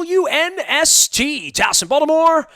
WNST, Dallas and Baltimore.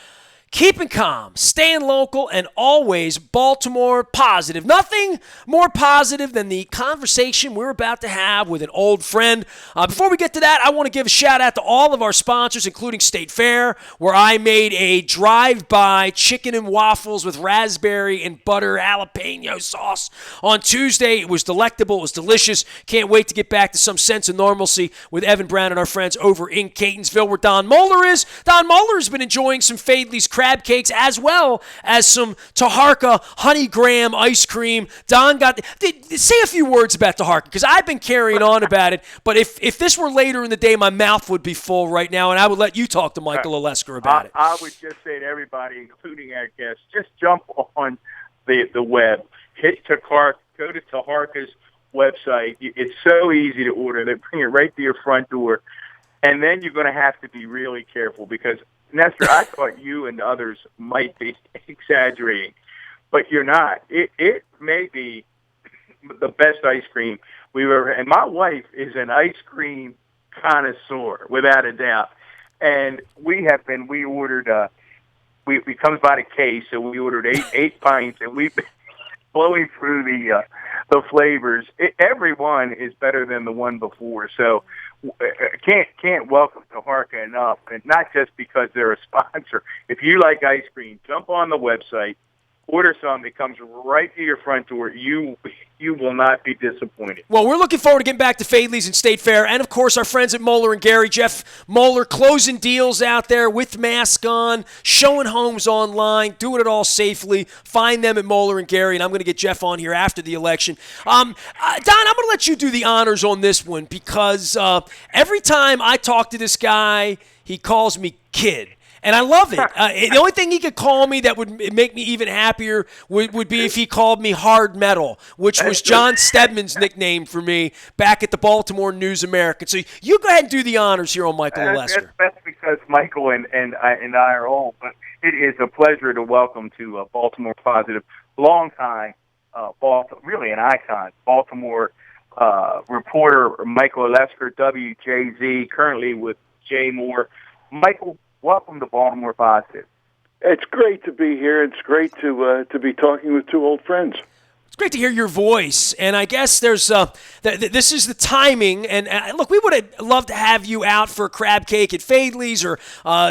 Keeping calm, staying local, and always Baltimore positive. Nothing more positive than the conversation we're about to have with an old friend. Before we get to that, I want to give a shout out to all of our sponsors, including State Fair, where I made a drive-by chicken and waffles with raspberry and butter jalapeno sauce on Tuesday. It was delectable. It was delicious. Can't wait to get back to some sense of normalcy with Evan Brown and our friends over in Catonsville, where Don Moeller is. Don Moeller has been enjoying some Fadley's crab cakes as well as some Taharka honey graham ice cream. Don say a few words about Taharka, because I've been carrying on about it, but if this were later in the day, my mouth would be full right now, and I would let you talk to Michael Olesker about it. I would just say to everybody, including our guests, just jump on the web, hit Taharka, go to Taharka's website. It's so easy to order. They bring it right to your front door, and then you're going to have to be really careful, because Nestor, I thought you and others might be exaggerating, but you're not. It may be the best ice cream we've ever had. And my wife is an ice cream connoisseur, without a doubt. And we ordered, we comes by the case, so we ordered eight pints, and we've been blowing through the flavors. Every one is better than the one before. So can't welcome Taharka enough, and not just because they're a sponsor. If you like ice cream, jump on the website, order some. It comes right to your front door. You will not be disappointed. Well, we're looking forward to getting back to Fadley's and State Fair, and of course our friends at Moeller and Gary. Jeff Moeller closing deals out there with mask on, showing homes online, doing it all safely. Find them at Moeller and Gary, and I'm going to get Jeff on here after the election. Don, I'm going to let you do the honors on this one, because every time I talk to this guy, he calls me kid. And I love it. The only thing he could call me that would make me even happier would be if he called me hard metal, which was John Stedman's nickname for me back at the Baltimore News American. So you go ahead and do the honors here on Michael Olesker. That's because Michael and I are old, but it is a pleasure to welcome to Baltimore Positive, longtime really an icon, Baltimore reporter Michael Olesker, WJZ, currently with Jay Moore. Michael, welcome to Baltimore Positive. It's great to be here. It's great to be talking with two old friends. It's great to hear your voice, and I guess there's this is the timing. And look, we would have loved to have you out for a crab cake at Fadley's or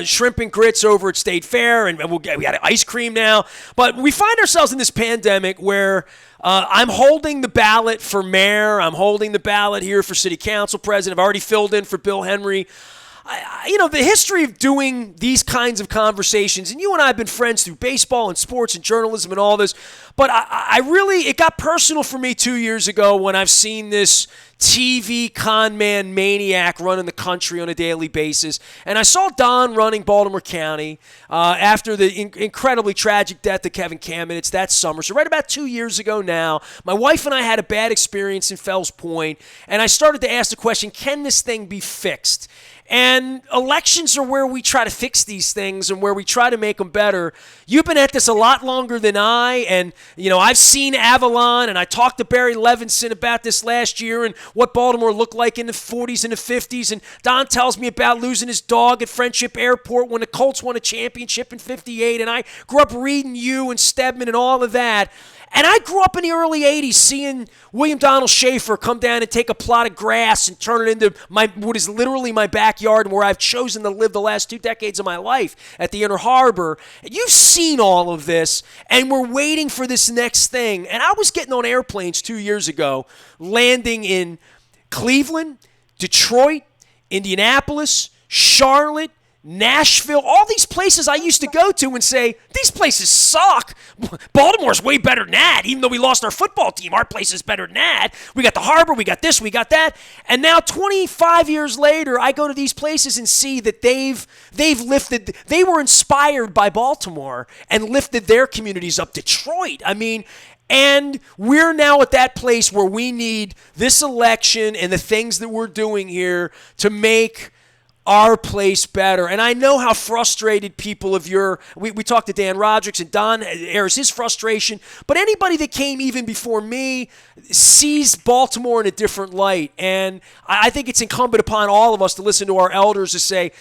shrimp and grits over at State Fair, and we got ice cream now. But we find ourselves in this pandemic where I'm holding the ballot for mayor. I'm holding the ballot here for city council president. I've already filled in for Bill Henry. The history of doing these kinds of conversations, and you and I have been friends through baseball and sports and journalism and all this, but it got personal for me 2 years ago when I've seen this TV con man maniac running the country on a daily basis. And I saw Don running Baltimore County after the incredibly tragic death of Kevin Kamenetz that summer. So right about 2 years ago now, my wife and I had a bad experience in Fells Point, and I started to ask the question, can this thing be fixed? And elections are where we try to fix these things and where we try to make them better. You've been at this a lot longer than I, and I've seen Avalon, and I talked to Barry Levinson about this last year and what Baltimore looked like in the 40s and the 50s. And Don tells me about losing his dog at Friendship Airport when the Colts won a championship in 58. And I grew up reading you and Stedman and all of that. And I grew up in the early 80s seeing William Donald Schaefer come down and take a plot of grass and turn it into what is literally my backyard and where I've chosen to live the last 2 decades of my life at the Inner Harbor. You've seen all of this, and we're waiting for this next thing. And I was getting on airplanes 2 years ago, landing in Cleveland, Detroit, Indianapolis, Charlotte, Nashville, all these places I used to go to and say, these places suck. Baltimore's way better than that. Even though we lost our football team, our place is better than that. We got the harbor, we got this, we got that. And now 25 years later, I go to these places and see that they've lifted, they were inspired by Baltimore and lifted their communities up. Detroit, and we're now at that place where we need this election and the things that we're doing here to make our place better. And I know how frustrated people of we talked to Dan Rodricks, and Don airs his frustration, but anybody that came even before me sees Baltimore in a different light. And I think it's incumbent upon all of us to listen to our elders to say,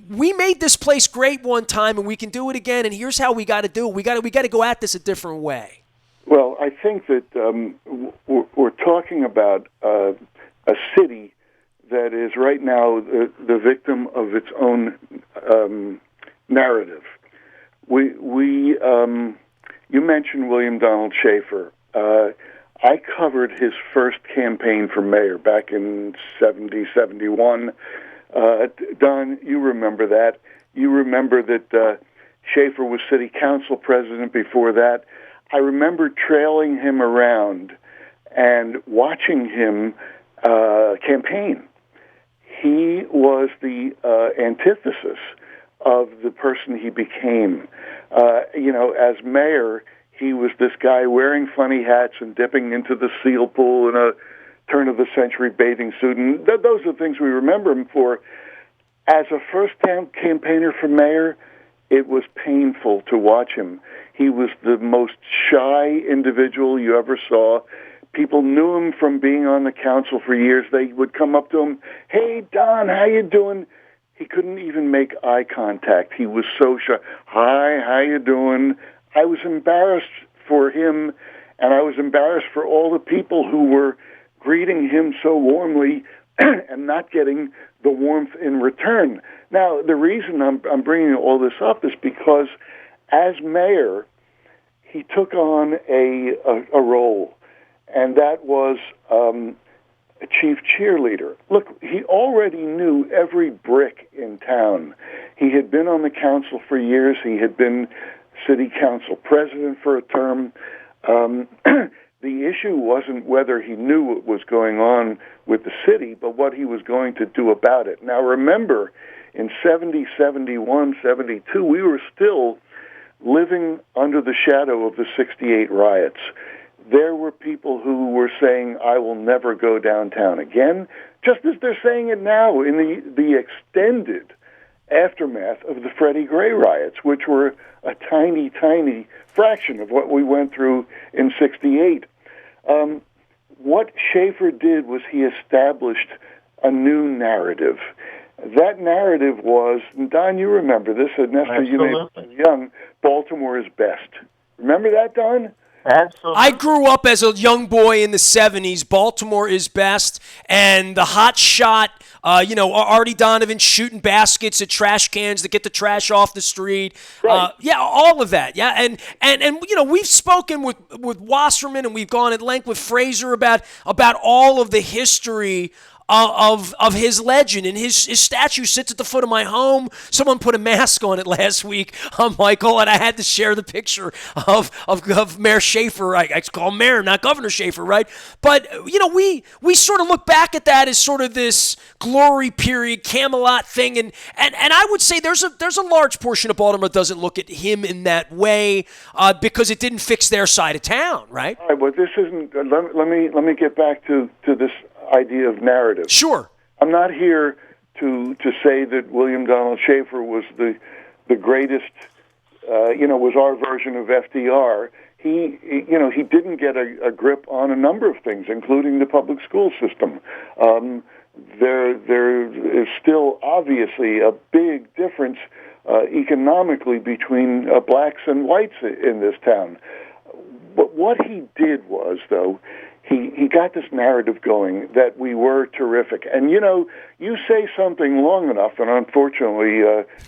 we made this place great one time and we can do it again, and here's how we got to do it. We got to go at this a different way. Well, I think that we're talking about a city that is right now the victim of its own narrative. You mentioned William Donald Schaefer. I covered his first campaign for mayor back in 70, 71. Don, you remember that. You remember that Schaefer was city council president before that. I remember trailing him around and watching him campaign. He was the antithesis of the person he became. As mayor, he was this guy wearing funny hats and dipping into the seal pool in a turn-of-the-century bathing suit. And those are the things we remember him for. As a first-time campaigner for mayor, it was painful to watch him. He was the most shy individual you ever saw. People knew him from being on the council for years. They would come up to him, "Hey, Don, how you doing?" He couldn't even make eye contact. He was so shy. "Hi, how you doing?" I was embarrassed for him, and I was embarrassed for all the people who were greeting him so warmly and not getting the warmth in return. Now, the reason I'm bringing all this up is because as mayor, he took on a role, and that was a chief cheerleader. Look, he already knew every brick in town. He had been on the council for years. He had been city council president for a term. The issue wasn't whether he knew what was going on with the city, but what he was going to do about it. Now, remember, in 70, 71, 72, we were still living under the shadow of the 68 riots. There were people who were saying, "I will never go downtown again," just as they're saying it now in the extended aftermath of the Freddie Gray riots, which were a tiny, tiny fraction of what we went through in 68. What Schaefer did was he established a new narrative. That narrative was, and Don, you remember this, Ernesto, you may be young, Baltimore is best. Remember that, Don? Absolutely. I grew up as a young boy in the 70s. Baltimore is best. And the hot shot, Artie Donovan shooting baskets at trash cans to get the trash off the street. Right. All of that. Yeah, and we've spoken with Wasserman, and we've gone at length with Fraser about all of the history of his legend, and his statue sits at the foot of my home. Someone put a mask on it last week, Michael, and I had to share the picture of Mayor Schaefer. I call him Mayor, not Governor Schaefer, right? But we sort of look back at that as sort of this glory period, Camelot thing, and I would say there's a large portion of Baltimore that doesn't look at him in that way because it didn't fix their side of town, right? All right, well, this isn't. Let me get back to this idea of narrative. Sure. I'm not here to say that William Donald Schaefer was the greatest, was our version of FDR. He didn't get a grip on a number of things, including the public school system. There is still obviously a big difference economically between blacks and whites in this town. But what he did was, though, he got this narrative going that we were terrific. And, you say something long enough, and unfortunately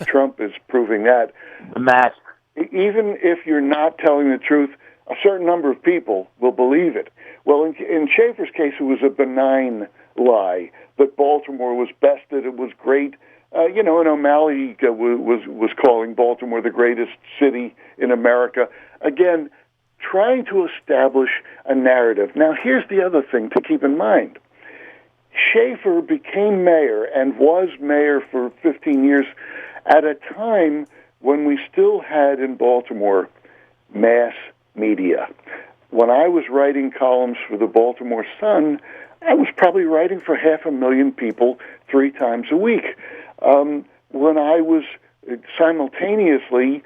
Trump is proving that. The mask. Even if you're not telling the truth, a certain number of people will believe it. Well, in Schaefer's case, it was a benign lie that Baltimore was bested, it was great. And O'Malley was calling Baltimore the greatest city in America. Again, trying to establish a narrative. Now, here's the other thing to keep in mind. Schaefer became mayor and was mayor for 15 years at a time when we still had in Baltimore mass media. When I was writing columns for the Baltimore Sun, I was probably writing for 500,000 people 3 times a week. When I was simultaneously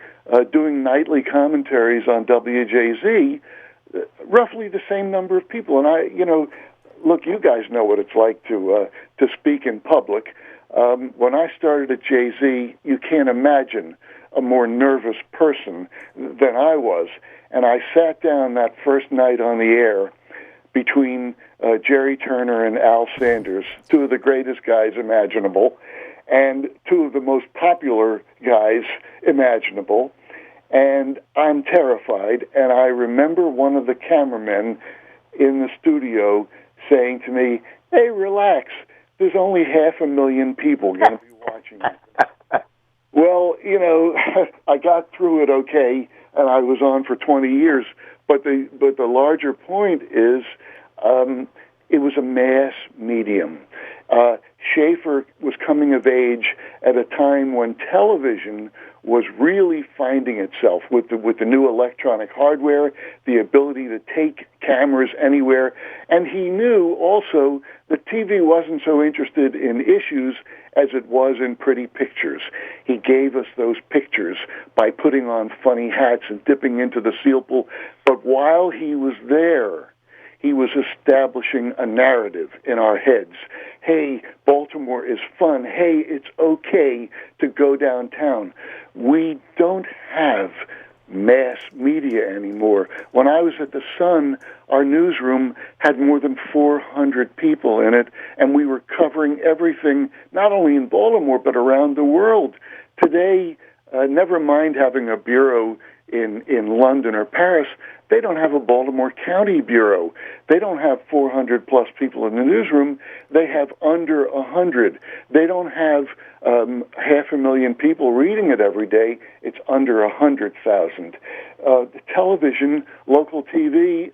doing nightly commentaries on WJZ, roughly the same number of people. And look, you guys know what it's like to speak in public. When I started at JZ, you can't imagine a more nervous person than I was. And I sat down that first night on the air between Jerry Turner and Al Sanders, two of the greatest guys imaginable, and two of the most popular guys imaginable. And I'm terrified. And I remember one of the cameramen in the studio saying to me, "Hey, relax. There's only 500,000 people going to be watching you." Well, I got through it okay, and I was on for 20 years. But the larger point is, it was a mass medium. Schaefer was coming of age at a time when television was really finding itself with the new electronic hardware, the ability to take cameras anywhere, and he knew also that TV wasn't so interested in issues as it was in pretty pictures. He gave us those pictures by putting on funny hats and dipping into the seal pool, but while he was there, he was establishing a narrative in our heads. Hey, Baltimore is fun. Hey, it's okay to go downtown. We don't have mass media anymore. When I was at the Sun, our newsroom had more than 400 people in it, and we were covering everything, not only in Baltimore, but around the world. Today, never mind having a bureau in London or Paris, they don't have a Baltimore County bureau. They don't have 400 plus people in the newsroom. They have under 100. They don't have 500,000 people reading it every day. It's under 100,000. Television, local TV,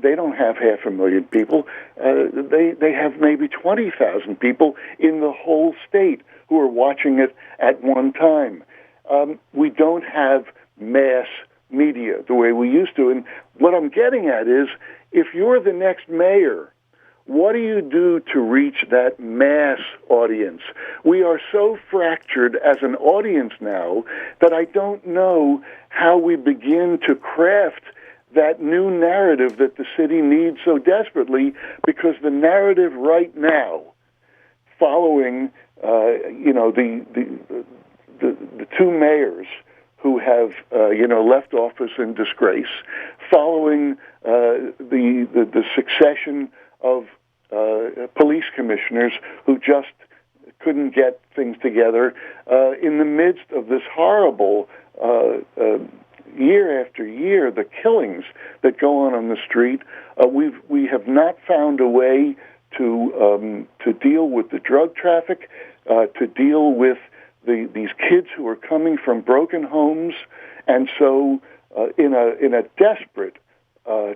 they don't have 500,000 people. They have maybe 20,000 people in the whole state who are watching it at one time. We don't have mass media the way we used to. And what I'm getting at is, if you're the next mayor, what do you do to reach that mass audience? We are so fractured as an audience now that I don't know how we begin to craft that new narrative that the city needs so desperately, because the narrative right now, following the two mayors who have left office in disgrace, following the succession of police commissioners who just couldn't get things together, in the midst of this horrible year after year, the killings that go on the street, we have not found a way to deal with the drug traffic, to deal with these kids who are coming from broken homes. And so in a desperate,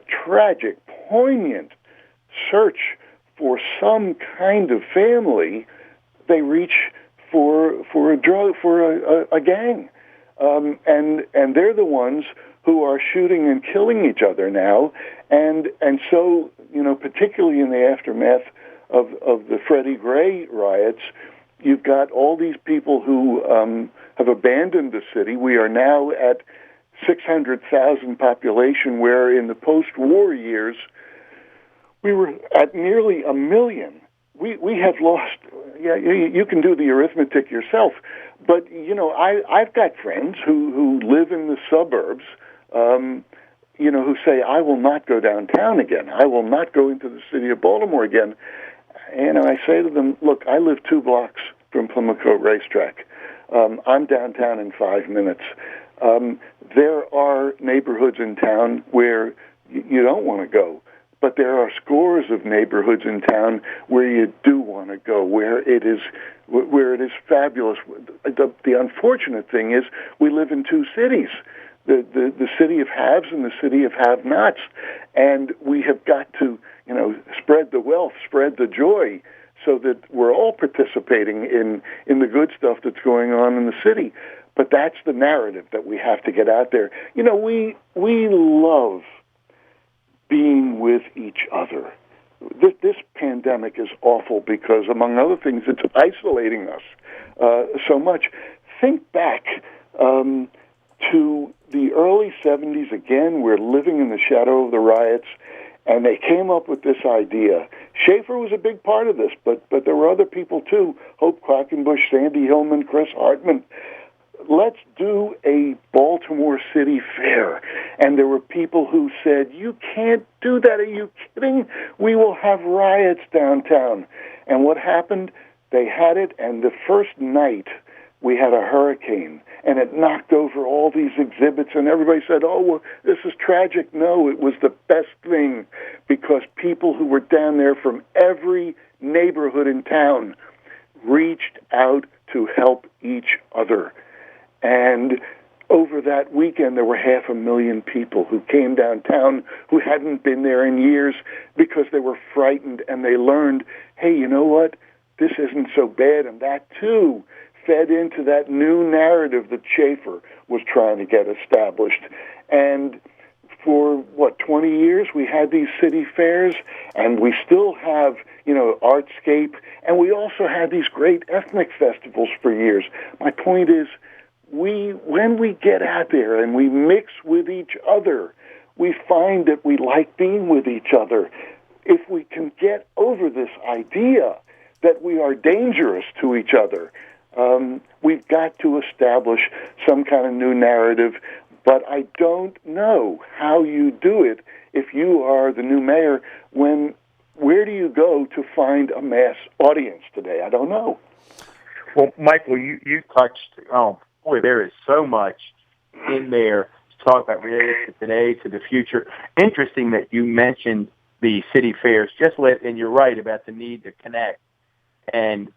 tragic, poignant search for some kind of family, they reach for a gang. And they're the ones who are shooting and killing each other now. And so, particularly in the aftermath of the Freddie Gray riots, you've got all these people who have abandoned the city. We are now at 600,000 population, where in the post-war years, we were at nearly 1 million. We have lost, you can do the arithmetic yourself, but, I've got friends who live in the suburbs, who say, I will not go downtown again. I will not go into the city of Baltimore again. And I say to them, look, I live 2 blocks from Plymouth Racetrack. I'm downtown in 5 minutes. There are neighborhoods in town where you don't want to go, but there are scores of neighborhoods in town where you do want to go, where it is fabulous. The unfortunate thing is we live in 2 cities. The city of haves and the city of have-nots, and we have got to, spread the wealth, spread the joy, so that we're all participating in the good stuff that's going on in the city. But that's the narrative that we have to get out there. We love being with each other. this pandemic is awful because, among other things, it's isolating us so much. Think back to the early 70s. Again, we're living in the shadow of the riots, and they came up with this idea. Schaefer was a big part of this, but there were other people too. Hope Quackenbush, Sandy Hillman, Chris Hartman. Let's do a Baltimore City Fair. And there were people who said, you can't do that. Are you kidding? We will have riots downtown. And what happened? They had it, and the first night we had a hurricane, and it knocked over all these exhibits, and everybody said, oh, well, this is tragic. No, it was the best thing, because people who were down there from every neighborhood in town reached out to help each other. And over that weekend, there were 500,000 people who came downtown who hadn't been there in years because they were frightened, and they learned, hey, you know what? This isn't so bad. And that, too, fed into that new narrative that Schaefer was trying to get established. And for, 20 years, we had these city fairs, and we still have, Artscape, and we also had these great ethnic festivals for years. My point is, when we get out there and we mix with each other, we find that we like being with each other. If we can get over this idea that we are dangerous to each other, we've got to establish some kind of new narrative. But I don't know how you do it if you are the new mayor. Where do you go to find a mass audience today? I don't know. Well, Michael, you touched, boy, there is so much in there to talk about related to today, to the future. Interesting that you mentioned the city fairs. And you're right about the need to connect. And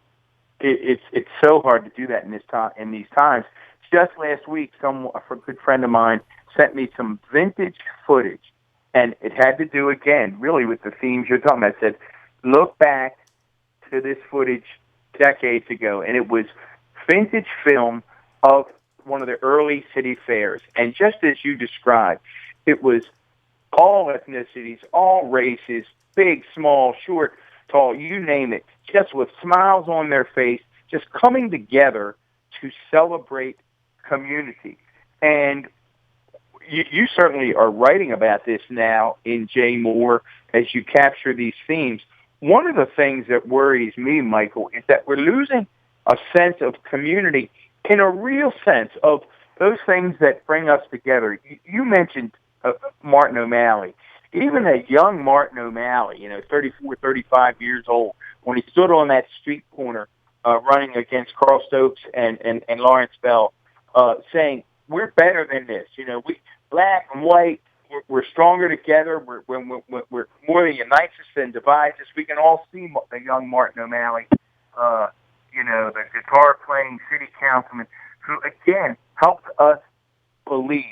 it's so hard to do that in these times. Just last week, a good friend of mine sent me some vintage footage, and it had to do, again, really with the themes you're talking about. I said, look back to this footage decades ago, and it was vintage film of one of the early city fairs. And just as you described, it was all ethnicities, all races, big, small, short, tall, you name it, just with smiles on their face, just coming together to celebrate community. And you certainly are writing about this now in J. Moore as you capture these themes. One of the things that worries me, Michael, is that we're losing a sense of community in a real sense of those things that bring us together. You mentioned Martin O'Malley. Even a young Martin O'Malley, 34, 35 years old, when he stood on that street corner running against Carl Stokes and Lawrence Bell, saying, we're better than this. We black and white, we're stronger together. We're more than unites us than divides us. We can all see the young Martin O'Malley, the guitar-playing city councilman, who, again, helped us believe.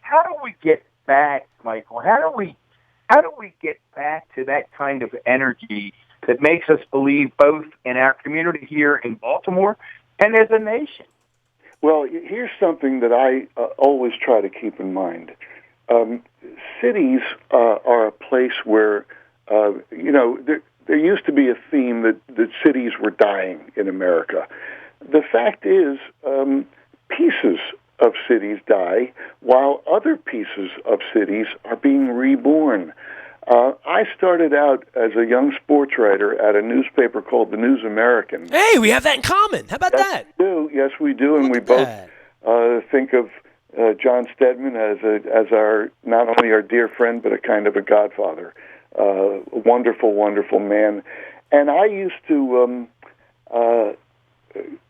How do we get back, Michael? How do we get back to that kind of energy that makes us believe both in our community here in Baltimore and as a nation? Well, here's something that I always try to keep in mind. Cities are a place where, there used to be a theme that cities were dying in America. The fact is, pieces of cities die while other pieces of cities are being reborn. I started out as a young sports writer at a newspaper called The News American. Hey, we have that in common. How about that? Yes, we do, and we both think of John Stedman as our, not only our dear friend, but a kind of a godfather. A wonderful, wonderful man. And I used to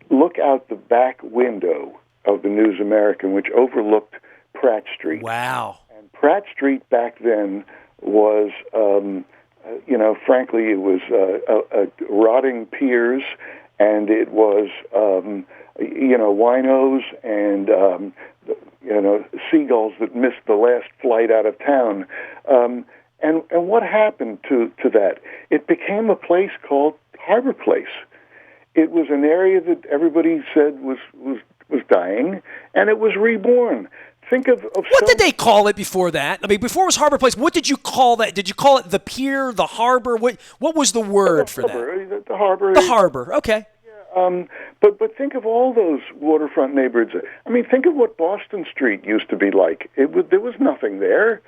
look out the back window of the News American, which overlooked Pratt Street. Wow. And Pratt Street back then was, frankly, it was rotting piers, and it was, winos and, seagulls that missed the last flight out of town. And what happened to that? It became a place called Harbor Place. It was an area that everybody said was dying, and it was reborn. think of What did they call it before that? I mean, before it was Harbor Place, what did you call that? Did you call it the pier, the harbor? What was the word for that? The harbor. The harbor. Okay. But think of all those waterfront neighborhoods. I mean, think of what Boston Street used to be like. There was nothing there.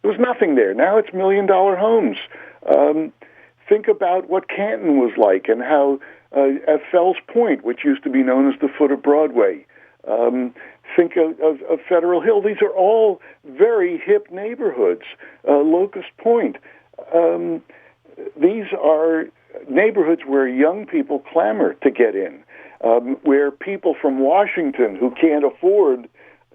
There was nothing there. Now it's $1 million homes. Think about what Canton was like and how at Fells Point, which used to be known as the foot of Broadway. Think of Federal Hill. These are all very hip neighborhoods. Locust Point. These are neighborhoods where young people clamor to get in, where people from Washington who can't afford,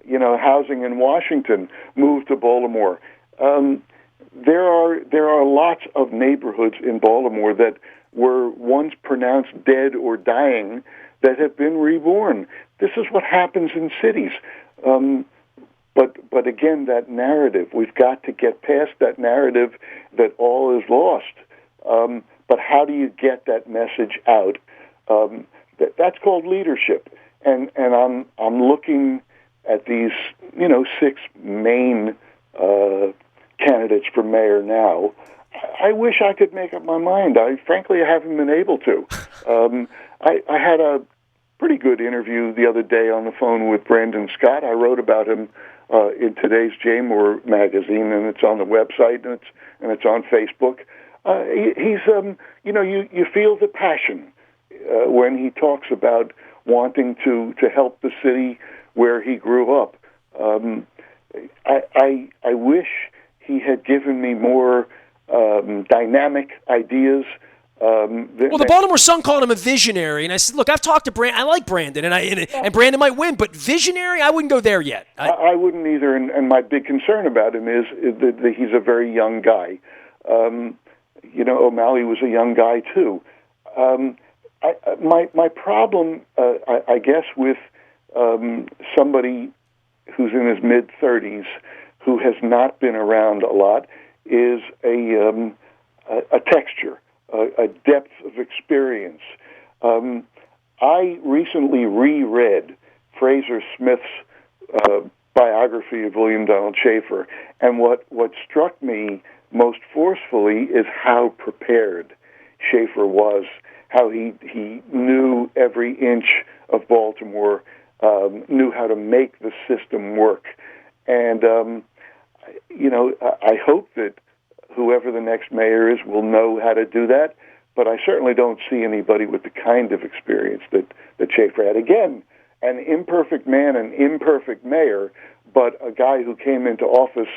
housing in Washington move to Baltimore. There are lots of neighborhoods in Baltimore that were once pronounced dead or dying that have been reborn. This is what happens in cities. But again, that narrative, we've got to get past that narrative that all is lost. But how do you get that message out? That's called leadership. And I'm looking at these, 6 main candidates for mayor now. I wish I could make up my mind. Frankly, I haven't been able to. I had a pretty good interview the other day on the phone with Brandon Scott. I wrote about him in today's J-More magazine, and it's on the website, and it's on Facebook. He's, you feel the passion when he talks about wanting to help the city where he grew up. I wish he had given me more dynamic ideas. The Baltimore Sun called him a visionary, and I said, "Look, I've talked to Brandon. I like Brandon, and Brandon might win, but visionary, I wouldn't go there yet." I wouldn't either, and my big concern about him is that he's a very young guy. O'Malley was a young guy too. My problem, I guess, with somebody who's in his mid-30s who has not been around a lot is a texture, a depth of experience. I recently reread Fraser Smith's biography of William Donald Schaefer, and what struck me most forcefully is how prepared Schaefer was, how he knew every inch of Baltimore, knew how to make the system work. And, I hope that whoever the next mayor is will know how to do that, but I certainly don't see anybody with the kind of experience that Schaefer had. Again, an imperfect man, an imperfect mayor, but a guy who came into office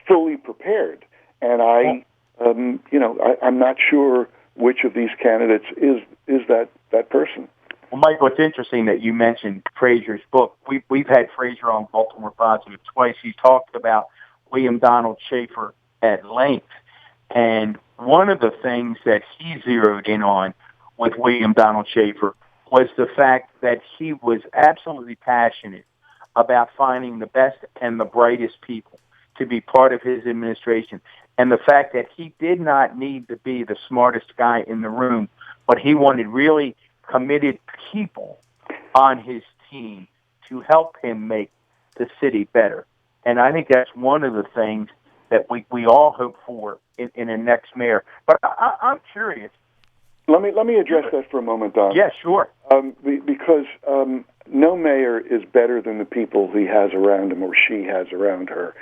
fully prepared. And I'm not sure which of these candidates is that person. Well, Michael, it's interesting that you mentioned Fraser's book. We've had Fraser on Baltimore Positive twice. He talked about William Donald Schaefer at length. And one of the things that he zeroed in on with William Donald Schaefer was the fact that he was absolutely passionate about finding the best and the brightest people to be part of his administration. And the fact that he did not need to be the smartest guy in the room, but he wanted really committed people on his team to help him make the city better. And I think that's one of the things that we all hope for in a next mayor. But I'm curious. Let me address that for a moment, Don. Yeah, sure. Because no mayor is better than the people he has around him or she has around her.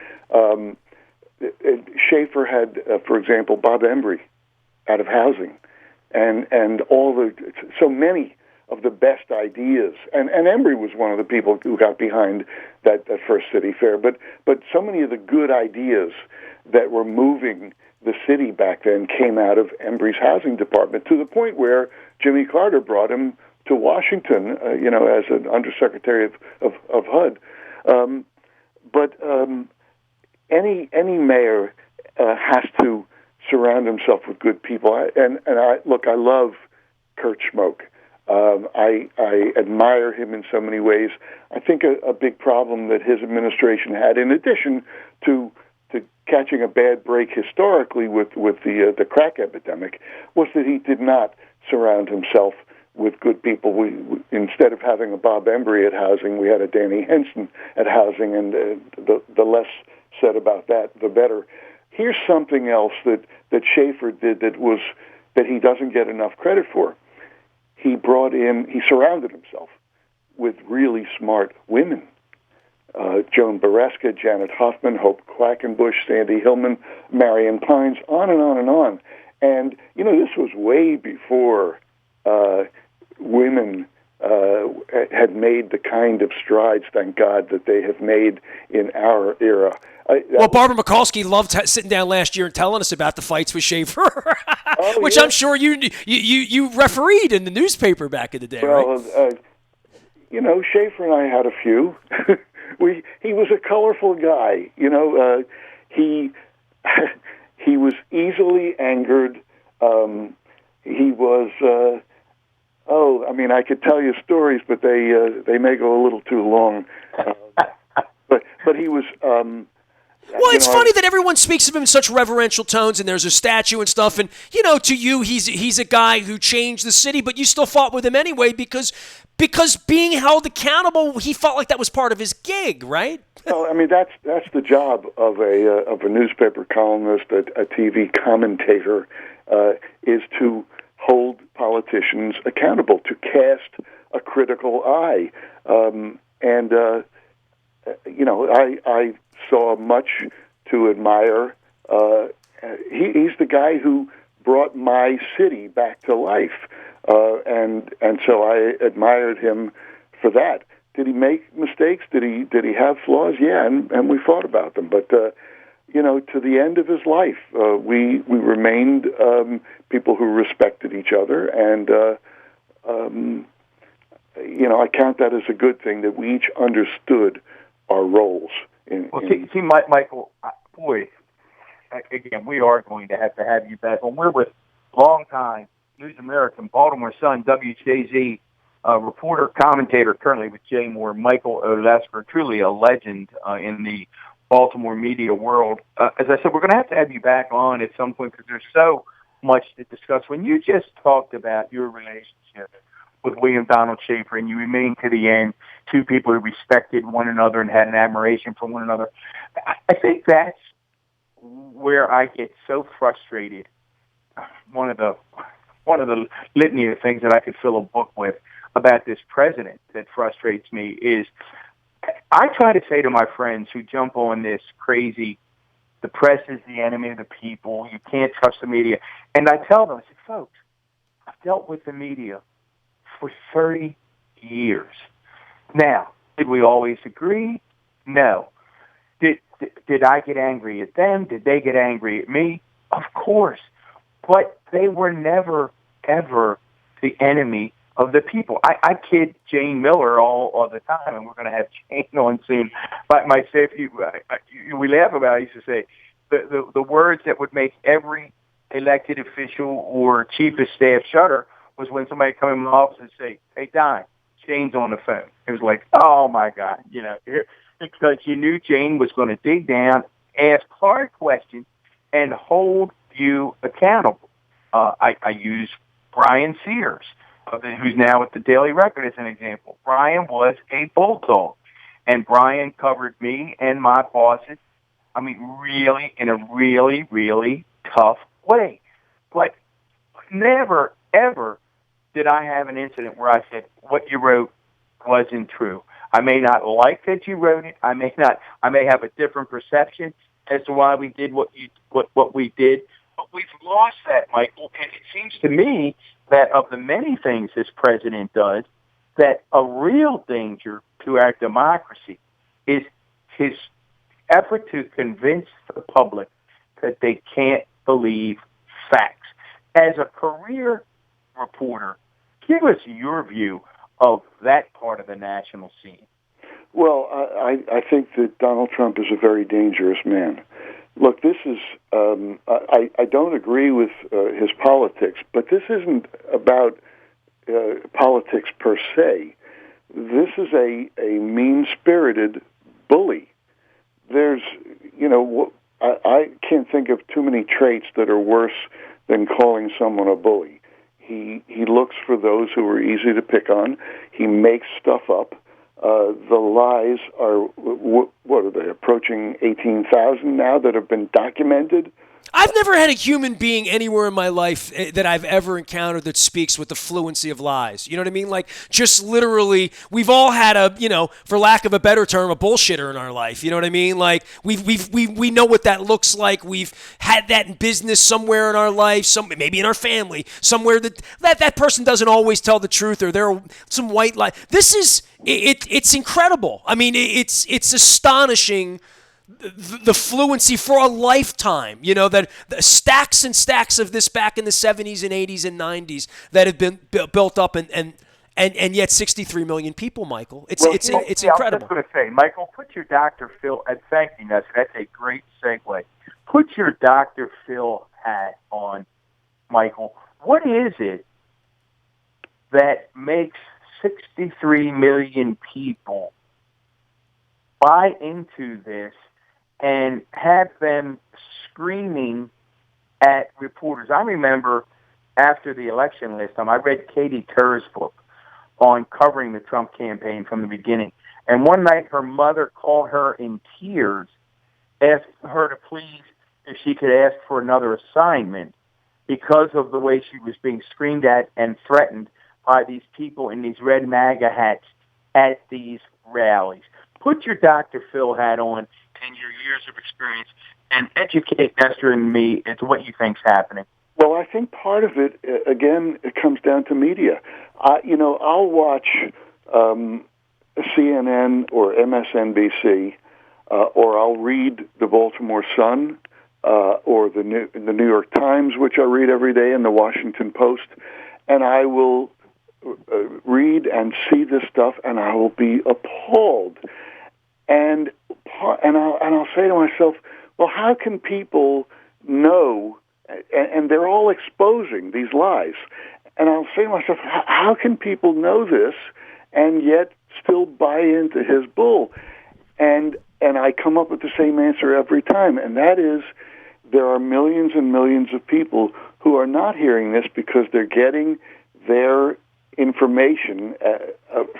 Schaefer had, for example, Bob Embry out of housing, and so many of the best ideas. And Embry was one of the people who got behind that first city fair. But so many of the good ideas that were moving the city back then came out of Embry's housing department, to the point where Jimmy Carter brought him to Washington, as an undersecretary of HUD. But any mayor has to surround himself with good people. I love Kurt Schmoke. I admire him in so many ways. I think a big problem that his administration had, in addition to catching a bad break historically with the crack epidemic, was that he did not surround himself with good people. We instead of having a Bob Embry at housing, we had a Danny Henson at housing, and the less said about that, the better. Here's something else that Schaefer did that he doesn't get enough credit for. He surrounded himself with really smart women. Joan Bereska, Janet Hoffman, Hope Quackenbush, Sandy Hillman, Marion Pines, on and on and on. And, this was way before women had made the kind of strides, thank God, that they have made in our era. Barbara Mikulski loved sitting down last year and telling us about the fights with Schaefer, which yeah. I'm sure you refereed in the newspaper back in the day, right? Schaefer and I had a few. He was a colorful guy. He was easily angered. He was. I could tell you stories, but they may go a little too long. But he was. Well, it's funny that everyone speaks of him in such reverential tones, and there's a statue and stuff. And to you, he's a guy who changed the city, but you still fought with him anyway because being held accountable, he felt like that was part of his gig, right? Well, that's the job of a newspaper columnist, a TV commentator, is to hold politicians accountable, to cast a critical eye, I saw much to admire. He's the guy who brought my city back to life, and so I admired him for that. Did he make mistakes? Did he have flaws? Yeah, and we fought about them. But to the end of his life, we remained people who respected each other, and I count that as a good thing that we each understood our roles. Michael, boy, again, we are going to have you back. When we're with longtime News American Baltimore Sun, WJZ reporter, commentator, currently with Jay Moore, Michael Olesker, truly a legend in the Baltimore media world. As I said, we're going to have you back on at some point because there's so much to discuss. When you just talked about your relationship with William Donald Schaefer, and you remained to the end, two people who respected one another and had an admiration for one another, I think that's where I get so frustrated. One of the litany of things that I could fill a book with about this president that frustrates me is I try to say to my friends who jump on this crazy, the press is the enemy of the people, you can't trust the media, and I tell them, I say, folks, I've dealt with the media for 30 years. Now, did we always agree? No. Did I get angry at them? Did they get angry at me? Of course. But they were never, ever the enemy of the people. I kid Jane Miller all the time, and we're going to have Jane on soon. But we laugh about it. I used to say the words that would make every elected official or chief of staff shudder was when somebody come in the office and say, "Hey, Don, Jane's on the phone." It was like, oh, my God, because you knew Jane was going to dig down, ask hard questions, and hold you accountable. I use Brian Sears, who's now at the Daily Record, as an example. Brian was a bulldog, and Brian covered me and my bosses, really in a really, really tough way. But never, ever did I have an incident where I said, what you wrote wasn't true. I may not like that you wrote it. I may have a different perception as to why we did what we did. But we've lost that, Michael. And it seems to me that of the many things this president does, that a real danger to our democracy is his effort to convince the public that they can't believe facts. As a career reporter, give us your view of that part of the national scene. Well, I think that Donald Trump is a very dangerous man. Look, this is, I don't agree with his politics, but this isn't about politics per se. This is a mean-spirited bully. There's, I can't think of too many traits that are worse than calling someone a bully. He looks for those who are easy to pick on. He makes stuff up. The lies are, what are they, approaching 18,000 now that have been documented? I've never had a human being anywhere in my life that I've ever encountered that speaks with the fluency of lies. You know what I mean? Like, just literally, we've all had a, for lack of a better term, a bullshitter in our life. You know what I mean? Like, we know what that looks like. We've had that in business somewhere in our life, maybe in our family, somewhere that person doesn't always tell the truth, or there are some white lie. This is, it's incredible. I mean, it's astonishing. The fluency for a lifetime, that stacks and stacks of this back in the 70s and 80s and 90s that have been built up, and yet 63 million people, Michael. It's incredible. I was just going to say, Michael, put your Dr. Phil, and thank you, Nessa. That's a great segue. Put your Dr. Phil hat on, Michael. What is it that makes 63 million people buy into this and have them screaming at reporters? I remember after the election last time, I read Katie Kerr's book on covering the Trump campaign from the beginning. And one night her mother called her in tears, asked her to please, if she could ask for another assignment because of the way she was being screamed at and threatened by these people in these red MAGA hats at these rallies. Put your Dr. Phil hat on and your years of experience and educate Nestor and me into what you think's happening. Well, I think part of it, again, it comes down to media. I'll watch CNN or MSNBC, or I'll read the Baltimore Sun or the New York Times, which I read every day, and the Washington Post, and I will read and see this stuff, and I will be appalled. And I'll say to myself, well, how can people know? And they're all exposing these lies. And I'll say to myself, how can people know this and yet still buy into his bull? And I come up with the same answer every time, and that is there are millions and millions of people who are not hearing this because they're getting their information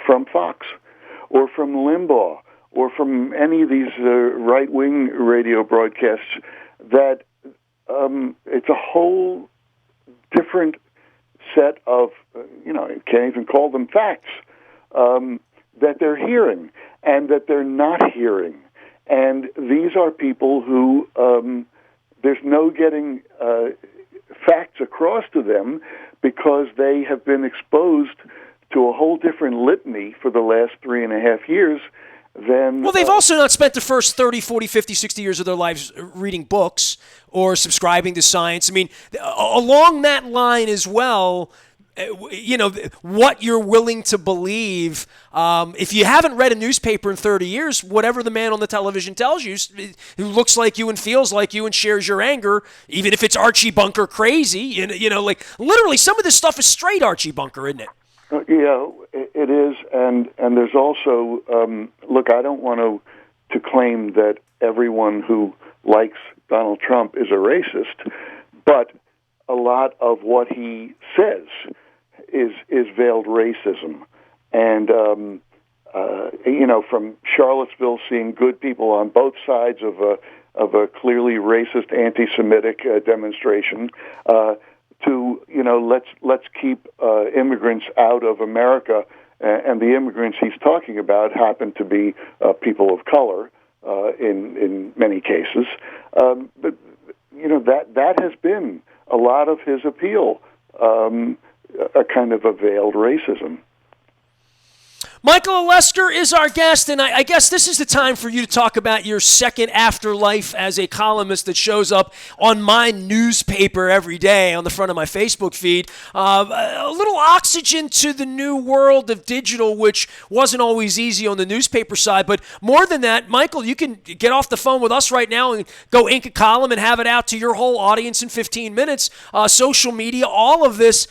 from Fox or from Limbaugh or from any of these right-wing radio broadcasts, that it's a whole different set of, you can't even call them facts, that they're hearing and that they're not hearing. And these are people who there's no getting facts across to them because they have been exposed to a whole different litany for the last 3.5 years. Well, they've also not spent the first 30, 40, 50, 60 years of their lives reading books or subscribing to science. I mean, along that line as well, what you're willing to believe. If you haven't read a newspaper in 30 years, whatever the man on the television tells you, who looks like you and feels like you and shares your anger, even if it's Archie Bunker crazy, like literally some of this stuff is straight Archie Bunker, isn't it? Yeah, it is, and there's also, look, I don't want to claim that everyone who likes Donald Trump is a racist, but a lot of what he says is veiled racism. And, from Charlottesville, seeing good people on both sides of a clearly racist, anti-Semitic demonstration, to let's keep immigrants out of America, and the immigrants he's talking about happen to be people of color in many cases. But that has been a lot of his appeal, a kind of a veiled racism. Michael Olesker is our guest, and I guess this is the time for you to talk about your second afterlife as a columnist that shows up on my newspaper every day on the front of my Facebook feed. A little oxygen to the new world of digital, which wasn't always easy on the newspaper side. But more than that, Michael, you can get off the phone with us right now and go ink a column and have it out to your whole audience in 15 minutes. Social media, all of this.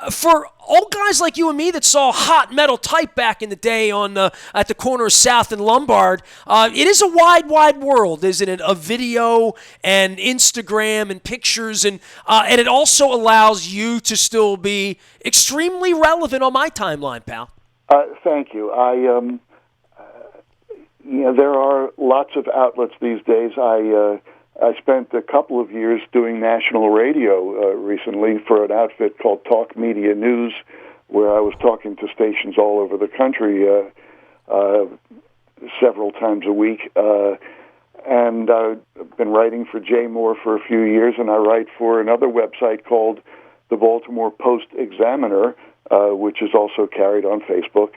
for old guys like you and me that saw hot metal type back in the day on at the corner of South and Lombard, it is a wide, wide world, isn't it? Of video and Instagram and pictures, and it also allows you to still be extremely relevant on my timeline, pal. Thank you. There are lots of outlets these days. I spent a couple of years doing national radio recently for an outfit called Talk Media News, where I was talking to stations all over the country several times a week. And I've been writing for Jay Moore for a few years, and I write for another website called the Baltimore Post-Examiner, which is also carried on Facebook.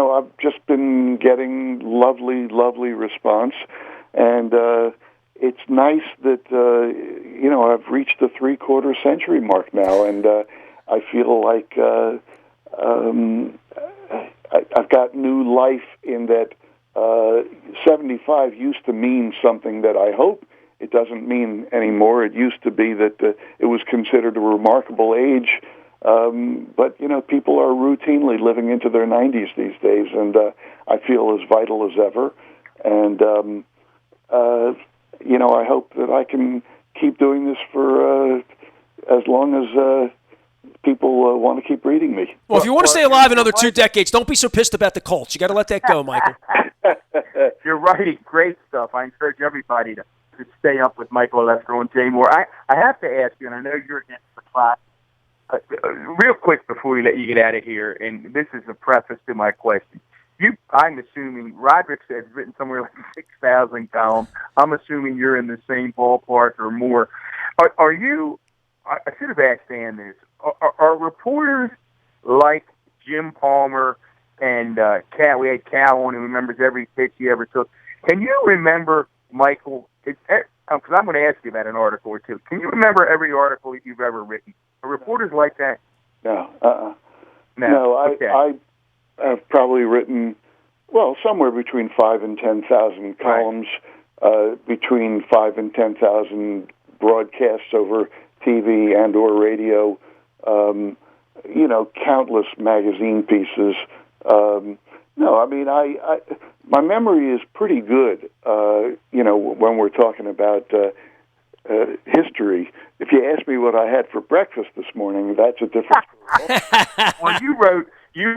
I've just been getting lovely, lovely response. And it's nice that, I've reached the three-quarter century mark now, and I feel like I've got new life in that 75 used to mean something that I hope it doesn't mean anymore. It used to be that it was considered a remarkable age, but, people are routinely living into their 90s these days, and I feel as vital as ever. And I hope that I can keep doing this for as long as people want to keep reading me. Well, if you want to stay alive another 2 decades, don't be so pissed about the Colts. You got to let that go, Michael. You're writing great stuff. I encourage everybody to stay up with Michael Olesker and Jay Moore. I have to ask you, and I know you're against the clock, real quick before we let you get out of here, and this is a preface to my question. I'm assuming, Roderick said written somewhere like 6,000 columns. I'm assuming you're in the same ballpark or more. Are you, I should have asked Dan this, are reporters like Jim Palmer and Cal, we had Cal on who remembers every pitch he ever took. Can you remember, Michael, because I'm going to ask you about an article or two. Can you remember every article that you've ever written? Are reporters like that? No. No, okay. I've probably written, somewhere between 5,000 and 10,000 columns, between 5,000 and 10,000 broadcasts over TV and or radio, countless magazine pieces. My memory is pretty good, when we're talking about history. If you ask me what I had for breakfast this morning, that's a different story. Well, you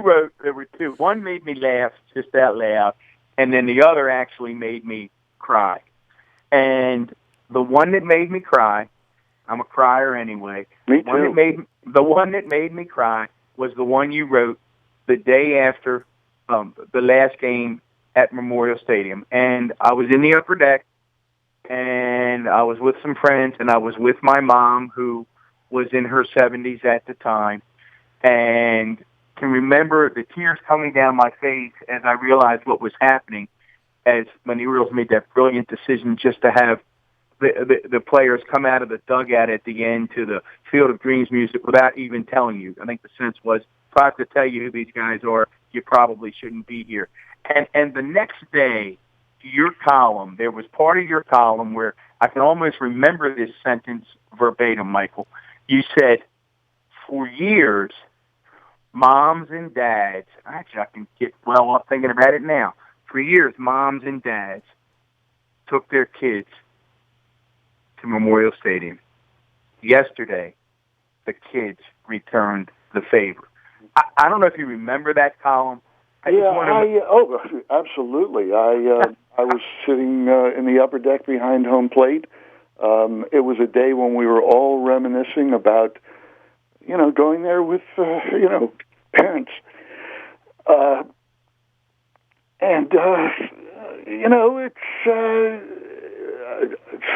wrote, there were two. One made me laugh just out loud, and then the other actually made me cry. And the one that made me cry, I'm a crier anyway. Me too. The one that made me cry was the one you wrote the day after the last game at Memorial Stadium. And I was in the upper deck, and I was with some friends, and I was with my mom, who was in her 70s at the time, and can remember the tears coming down my face as I realized what was happening as when the Orioles made that brilliant decision just to have the players come out of the dugout at the end to the Field of Dreams music without even telling you. I think the sense was, if I have to tell you who these guys are, you probably shouldn't be here. And the next day, your column, there was part of your column where I can almost remember this sentence verbatim, Michael. You said, for years, moms and dads, actually I can get well up thinking about it now. For years, moms and dads took their kids to Memorial Stadium. Yesterday, the kids returned the favor. I don't know if you remember that column. Absolutely. I was sitting in the upper deck behind home plate. It was a day when we were all reminiscing about, going there with, parents. It's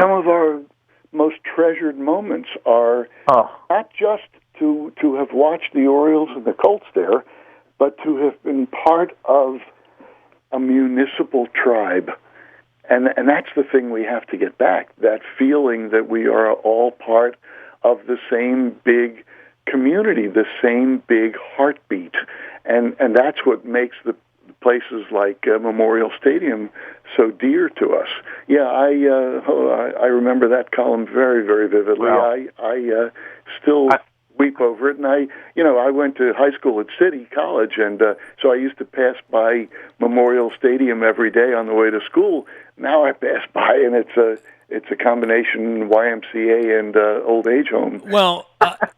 some of our most treasured moments are not just to have watched the Orioles and the Colts there, but to have been part of a municipal tribe. And that's the thing we have to get back, that feeling that we are all part of the same big community, the same big heartbeat. And that's what makes the places like Memorial Stadium so dear to us. Yeah, I remember that column very, very vividly. Wow. I still weep over it. And I went to high school at City College, and so I used to pass by Memorial Stadium every day on the way to school. Now I pass by, and it's a combination YMCA and old age home. Well,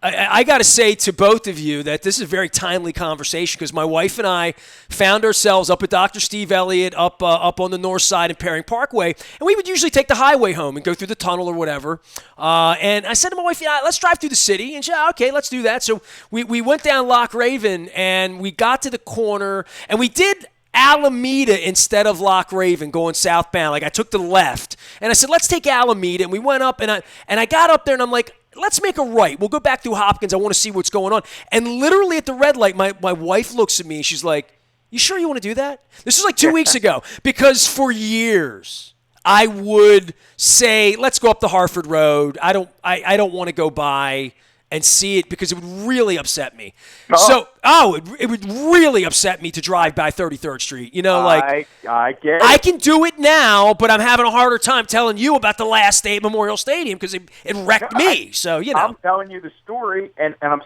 I got to say to both of you that this is a very timely conversation because my wife and I found ourselves up at Dr. Steve Elliott up on the north side in Perring Parkway, and we would usually take the highway home and go through the tunnel or whatever. And I said to my wife, "Yeah, let's drive through the city." And she said, "Okay, let's do that." So we went down Loch Raven, and we got to the corner, and we did Alameda instead of Loch Raven going southbound. Like I took the left, and I said, let's take Alameda, and we went up, and I got up there, and I'm like, let's make a right. We'll go back through Hopkins. I want to see what's going on. And literally at the red light, my wife looks at me, and she's like, you sure you want to do that? This was like 2 weeks ago, because for years I would say, let's go up the Harford Road. I don't want to go by and see it because it would really upset me. It would really upset me to drive by 33rd Street. You know, like I get it. I can do it now, but I'm having a harder time telling you about the last day at Memorial Stadium because it wrecked me. So, you know. I'm telling you the story, and I'm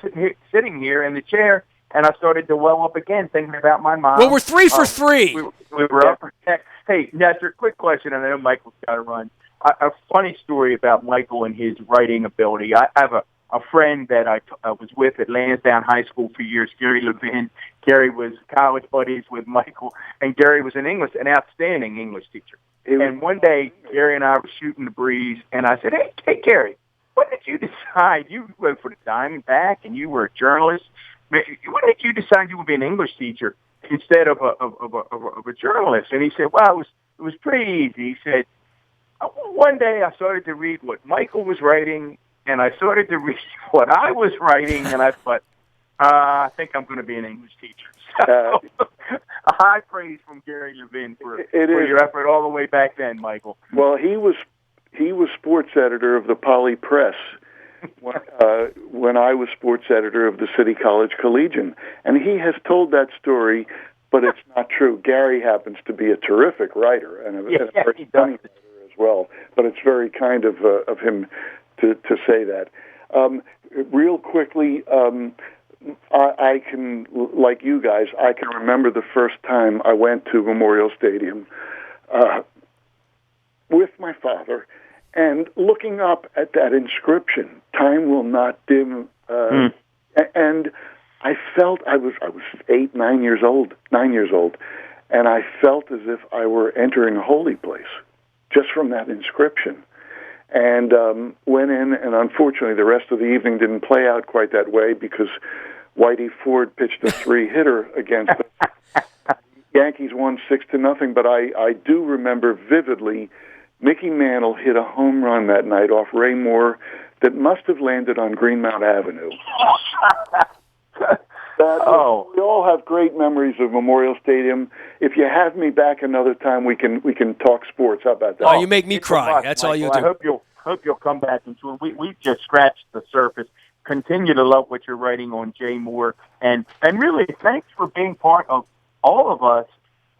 sitting here in the chair, and I started to well up again thinking about my mom. Well, we're 3 for 3. We were up for tech. Hey, Nestor, quick question, and I know Michael's got to run. A funny story about Michael and his writing ability. I have a friend that I was with at Lansdowne High School for years, Gary Levin. Gary was college buddies with Michael, and Gary was an outstanding English teacher. And one day, Gary and I were shooting the breeze, and I said, hey, Gary, when did you decide you went for the Diamondback and you were a journalist? When did you decide you would be an English teacher instead of a journalist? And he said, well, it was pretty easy. He said, one day I started to read what Michael was writing, and I started to read what I was writing, and I thought, I think I'm going to be an English teacher. So, a high praise from Gary Levin for your effort all the way back then, Michael. Well, he was sports editor of the Poly Press when I was sports editor of the City College Collegian, and he has told that story, but it's not true. Gary happens to be a terrific writer and a very funny writer as well, but it's very kind of him to say that. Real quickly, I can, like you guys, I can remember the first time I went to Memorial Stadium with my father and looking up at that inscription, "Time will not dim," and I felt I was 9 years old, and I felt as if I were entering a holy place just from that inscription. And went in, and unfortunately the rest of the evening didn't play out quite that way because Whitey Ford pitched a 3-hitter against us. Yankees won 6-0, but I do remember vividly Mickey Mantle hit a home run that night off Ray Moore that must have landed on Greenmount Avenue. We all have great memories of Memorial Stadium. If you have me back another time, we can talk sports. How about that? Oh, you make me cry. That's all you do. I hope you'll come back and we've just scratched the surface. Continue to love what you're writing on Jay Moore, and really thanks for being part of all of us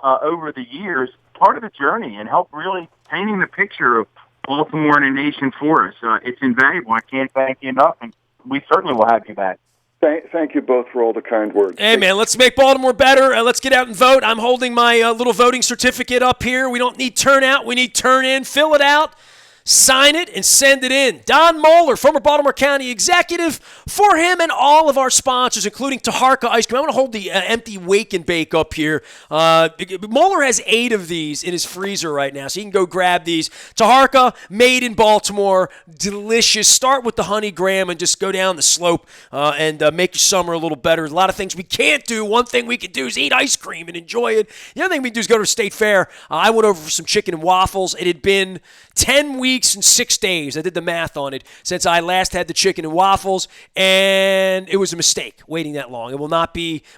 over the years, part of the journey, and help really painting the picture of Baltimore and a nation for us. It's invaluable. I can't thank you enough, and we certainly will have you back. Thank you both for all the kind words. Hey, man, let's make Baltimore better. Let's get out and vote. I'm holding my little voting certificate up here. We don't need turnout. We need turn in. Fill it out. Sign it and send it in. Don Moeller, former Baltimore County executive, for him and all of our sponsors, including Taharka Ice Cream. I'm going to hold the empty Wake and Bake up here. Moeller has 8 of these in his freezer right now, so you can go grab these. Taharka, made in Baltimore, delicious. Start with the honey graham and just go down the slope and make your summer a little better. A lot of things we can't do. One thing we can do is eat ice cream and enjoy it. The other thing we can do is go to a state fair. I went over for some chicken and waffles. It had been 10 weeks and 6 days. I did the math on it since I last had the chicken and waffles, and it was a mistake waiting that long. It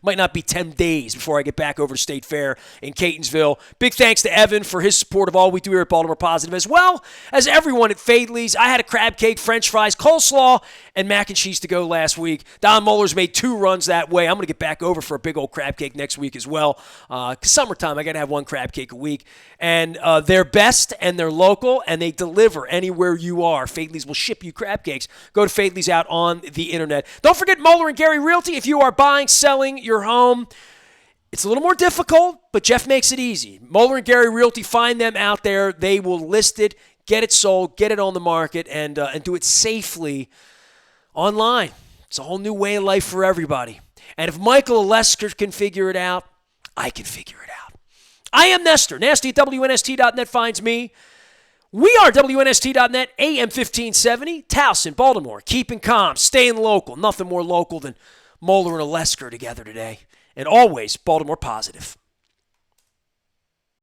might not be 10 days before I get back over to State Fair in Catonsville. Big thanks to Evan for his support of all we do here at Baltimore Positive, as well as everyone at Fadley's. I had a crab cake, French fries, coleslaw, and mac and cheese to go last week. Don Moeller's made 2 runs that way. I'm going to get back over for a big old crab cake next week as well. 'Cause summertime, I got to have 1 crab cake a week. And they're best, and they're local, and they deliver anywhere you are. Fadley's will ship you crab cakes. Go to Fadley's out on the internet. Don't forget Moeller and Gary Realty. If you are buying, selling your home, it's a little more difficult, but Jeff makes it easy. Moeller and Gary Realty, find them out there. They will list it, get it sold, get it on the market, and do it safely online. It's a whole new way of life for everybody. And if Michael Olesker can figure it out, I can figure it out. I am Nestor. Nasty at WNST.net finds me. We are WNST.net, AM 1570, Towson, Baltimore. Keeping calm, staying local. Nothing more local than Moeller and Olesker together today. And always Baltimore positive.